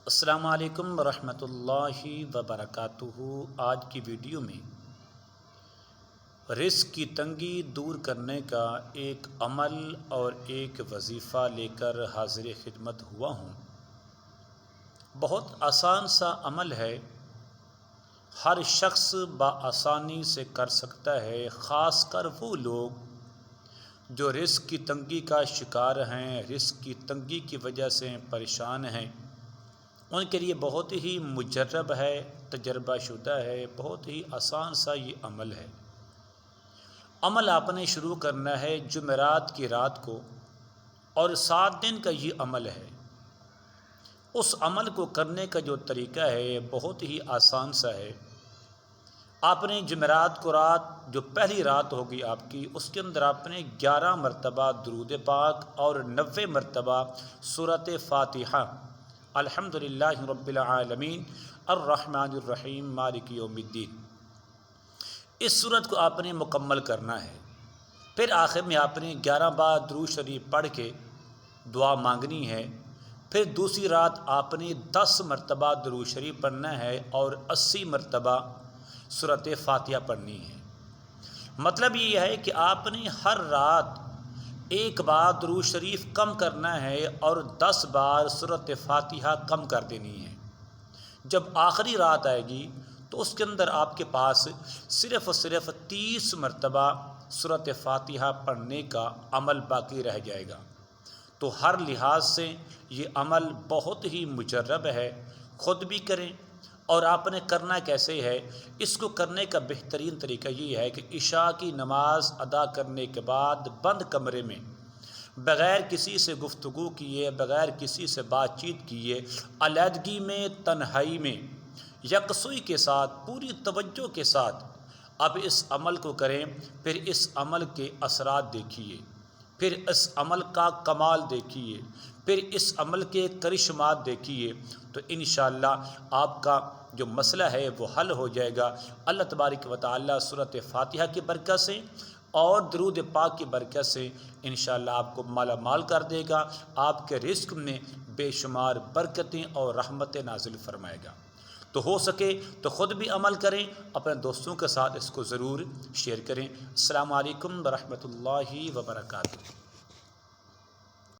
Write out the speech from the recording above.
السلام علیکم ورحمۃ اللہ وبرکاتہ۔ آج کی ویڈیو میں رزق کی تنگی دور کرنے کا ایک عمل اور ایک وظیفہ لے کر حاضر خدمت ہوا ہوں۔ بہت آسان سا عمل ہے، ہر شخص بآسانی سے کر سکتا ہے، خاص کر وہ لوگ جو رزق کی تنگی کا شکار ہیں، رزق کی تنگی کی وجہ سے پریشان ہیں۔ ان کے لیے بہت ہی مجرب ہے، تجربہ شدہ ہے، بہت ہی آسان سا یہ عمل ہے۔ عمل آپ نے شروع کرنا ہے جمعرات کی رات کو، اور 7 دن کا یہ عمل ہے۔ اس عمل کو کرنے کا جو طریقہ ہے بہت ہی آسان سا ہے۔ آپ نے جمعرات کو رات، جو پہلی رات ہوگی آپ کی، اس کے اندر آپ نے 11 مرتبہ درود پاک اور 90 مرتبہ سورۃ فاتحہ، الحمدللہ رب العالمین الرحمن الرحیم مالک یوم الدین، اس سورت کو آپ نے مکمل کرنا ہے۔ پھر آخر میں آپ نے 11 بار درود شریف پڑھ کے دعا مانگنی ہے۔ پھر دوسری رات آپ نے 10 مرتبہ درود شریف پڑھنا ہے اور 80 مرتبہ سورۃ فاتحہ پڑھنی ہے۔ مطلب یہ ہے کہ آپ نے ہر رات ایک بار درود شریف کم کرنا ہے اور 10 بار سورۃ فاتحہ کم کر دینی ہے۔ جب آخری رات آئے گی تو اس کے اندر آپ کے پاس صرف اور صرف 30 مرتبہ سورۃ فاتحہ پڑھنے کا عمل باقی رہ جائے گا۔ تو ہر لحاظ سے یہ عمل بہت ہی مجرب ہے، خود بھی کریں۔ اور آپ نے کرنا کیسے ہے؟ اس کو کرنے کا بہترین طریقہ یہ ہے کہ عشاء کی نماز ادا کرنے کے بعد بند کمرے میں، بغیر کسی سے گفتگو کیے، بغیر کسی سے بات چیت کیے، علیحدگی میں، تنہائی میں، یکسوئی کے ساتھ، پوری توجہ کے ساتھ اب اس عمل کو کریں۔ پھر اس عمل کے اثرات دیکھیے، پھر اس عمل کا کمال دیکھیے، پھر اس عمل کے کرشمات دیکھیے، تو انشاءاللہ آپ کا جو مسئلہ ہے وہ حل ہو جائے گا۔ اللہ تبارک و تعالی سورۃ فاتحہ کی برکت سے اور درود پاک کی برکت سے انشاءاللہ آپ کو مالا مال کر دے گا، آپ کے رزق میں بے شمار برکتیں اور رحمتیں نازل فرمائے گا۔ تو ہو سکے تو خود بھی عمل کریں، اپنے دوستوں کے ساتھ اس کو ضرور شیئر کریں۔ السلام علیکم ورحمۃ اللہ وبرکاتہ۔